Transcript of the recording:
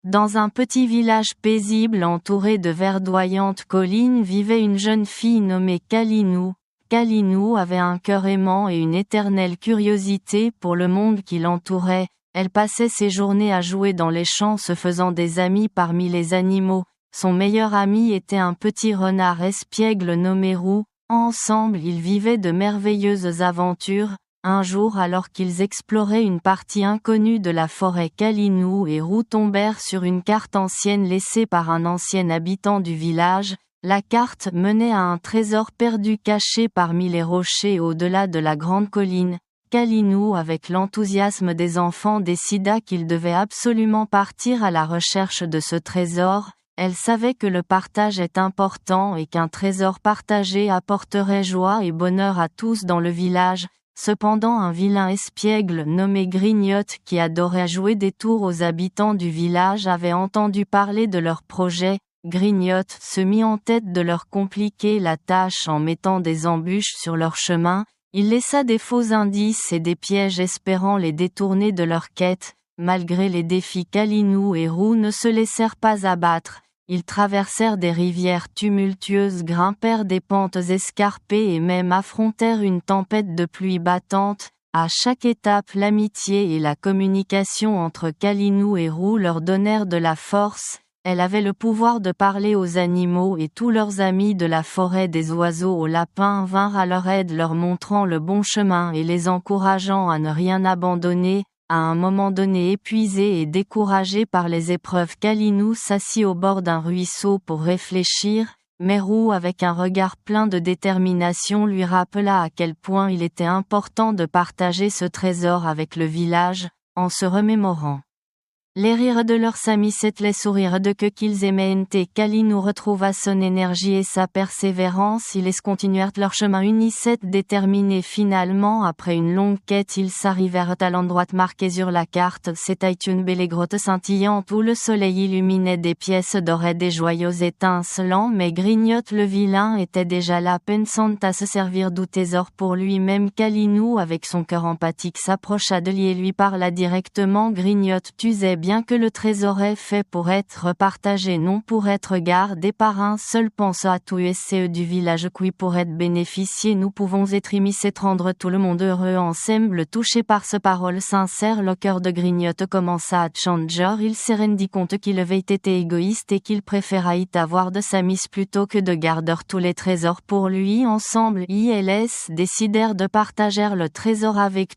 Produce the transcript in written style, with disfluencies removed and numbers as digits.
Dans un petit village paisible entouré de verdoyantes collines vivait une jeune fille nommée Kalinou. Kalinou avait un cœur aimant et une éternelle curiosité pour le monde qui l'entourait. Elle passait ses journées à jouer dans les champs se faisant des amis parmi les animaux. Son meilleur ami était un petit renard espiègle nommé Roux. Ensemble ils vivaient de merveilleuses aventures. Un jour alors qu'ils exploraient une partie inconnue de la forêt, Kalinou et Roux tombèrent sur une carte ancienne laissée par un ancien habitant du village. La carte menait à un trésor perdu caché parmi les rochers au-delà de la grande colline. Kalinou, avec l'enthousiasme des enfants, décida qu'il devait absolument partir à la recherche de ce trésor. Elle savait que le partage est important et qu'un trésor partagé apporterait joie et bonheur à tous dans le village. Cependant un vilain espiègle nommé Grignotte qui adorait jouer des tours aux habitants du village avait entendu parler de leur projet. Grignotte se mit en tête de leur compliquer la tâche en mettant des embûches sur leur chemin. Il laissa des faux indices et des pièges espérant les détourner de leur quête. Malgré les défis, Kalinou et Roux ne se laissèrent pas abattre. Ils traversèrent des rivières tumultueuses, grimpèrent des pentes escarpées et même affrontèrent une tempête de pluie battante. À chaque étape, l'amitié et la communication entre Kalinou et Roux leur donnèrent de la force. Elle avait le pouvoir de parler aux animaux et tous leurs amis de la forêt des oiseaux aux lapins vinrent à leur aide leur montrant le bon chemin et les encourageant à ne rien abandonner. À un moment donné, épuisé et découragé par les épreuves, Kalinou s'assit au bord d'un ruisseau pour réfléchir, mais Roux, avec un regard plein de détermination, lui rappela à quel point il était important de partager ce trésor avec le village, en se remémorant les rires de leurs amis, les sourires de que qu'ils aimaient. Kalinou retrouva son énergie et sa persévérance. Ils continuèrent leur chemin unis, déterminés. Finalement, après une longue quête, ils s'arrivèrent à l'endroit marqué sur la carte. C'était une belle grotte scintillante où le soleil illuminait des pièces d'or et des joyaux étincelants, mais Grignotte le vilain était déjà là, pensant à se servir du trésor pour lui-même. Kalinou, avec son cœur empathique, s'approcha de lui et lui parla directement. Grignotte, tu sais bien que le trésor est fait pour être partagé, non pour être gardé par un seul. Pense à tous ceux du village qui pourraient bénéficier. Nous pouvons être émis et rendre tout le monde heureux ensemble. Touché par ce parole sincère, le cœur de Grignotte commença à changer. Il s'est rendu compte qu'il avait été égoïste et qu'il préféra y avoir de sa mise plutôt que de garder tous les trésors pour lui. Ensemble, ils décidèrent de partager le trésor avec